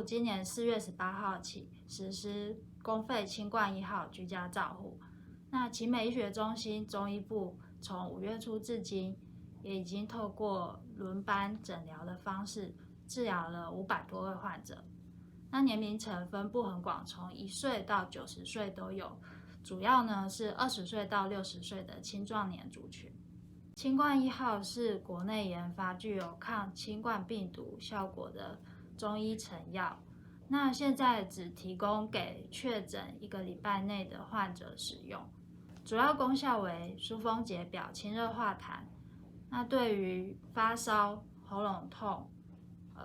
今年4月18号起实施公费清冠1号居家照护。那奇美医学中心中医部从5月初至今，也已经透过轮班诊疗的方式治疗了500多位患者。那年龄层分布很广，从1岁到90岁都有，主要呢是20岁到60岁的青壮年族群。清冠1号是国内研发具有抗新冠病毒效果的中医成药，那现在只提供给确诊1个礼拜内的患者使用，主要功效为疏风解表、清热化痰。那对于发烧、喉咙痛、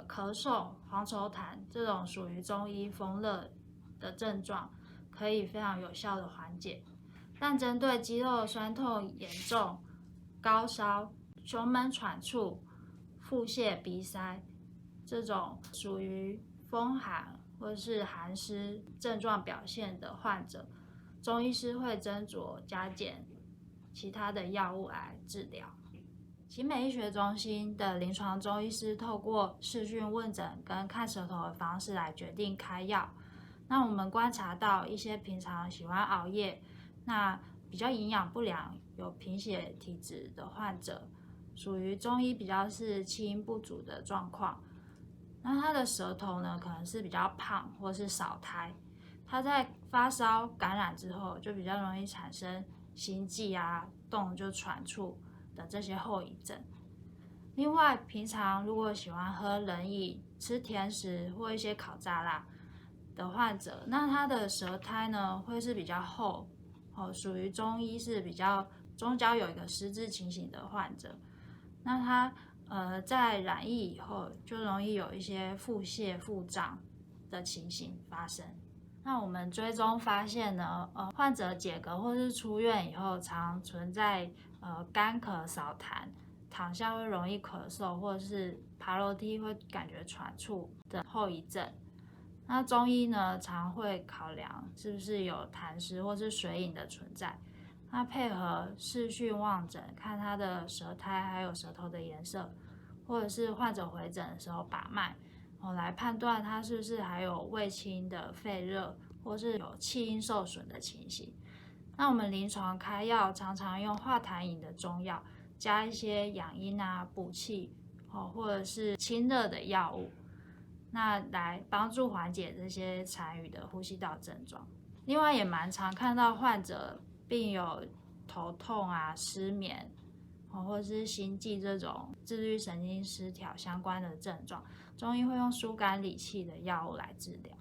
咳嗽、黄稠痰这种属于中医风热的症状，可以非常有效的缓解。但针对肌肉酸痛严重、高烧、胸闷喘促、腹泻、鼻塞这种属于风寒或者是寒湿症状表现的患者，中医师会斟酌加减其他的药物来治疗。奇美医学中心的临床中医师透过视讯问诊跟看舌头的方式来决定开药。那我们观察到一些平常喜欢熬夜，那比较营养不良、有贫血体质的患者，属于中医比较是气阴不足的状况。那他的舌头呢，可能是比较胖或是少苔，他在发烧感染之后，就比较容易产生心悸啊、动就喘促的这些后遗症。另外，平常如果喜欢喝冷饮、吃甜食或一些烤炸辣的患者，那他的舌苔呢会是比较厚，属于中医是比较中焦有一个湿滞情形的患者。那他在染疫以后，就容易有一些腹泻、腹胀的情形发生。那我们追踪发现呢，患者解隔或是出院以后，常存在干咳、少痰、躺下会容易咳嗽，或者是爬楼梯会感觉喘促的后遗症。那中医呢，常会考量是不是有痰湿或是水饮的存在。那配合视讯望诊，看他的舌苔还有舌头的颜色，或者是患者回诊的时候把脉，来判断他是不是还有胃清的肺热，或是有气阴受损的情形。那我们临床开药常常用化痰饮的中药，加一些养阴啊、补气，或者是清热的药物，那来帮助缓解这些残余的呼吸道症状。另外也蛮常看到患者并有头痛啊、失眠，或是心悸这种自律神经失调相关的症状，中医会用疏肝理气的药物来治疗。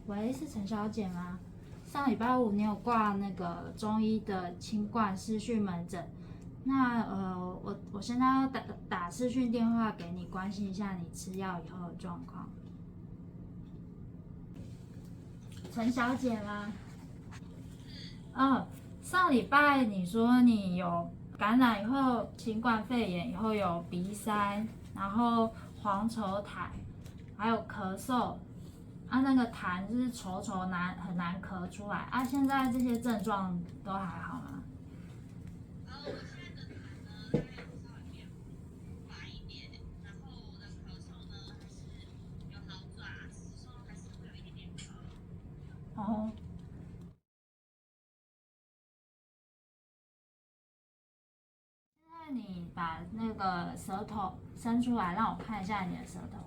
喂，是陈小姐吗？上礼拜5你有挂那个中医的清冠视讯门诊，那我现在要打视讯电话给你，关心一下你吃药以后的状况。陈小姐吗？上礼拜你说你有感染以后，新冠肺炎以后有鼻塞，然后黄稠痰，还有咳嗽，那个痰是稠稠很难咳出来现在这些症状都还好吗？我现在的痰呢，大概有稍微变白一点，然后我的咳嗽呢还是有好转，只是说还是会有一点点咳。现在你把那个舌头伸出来，让我看一下你的舌头。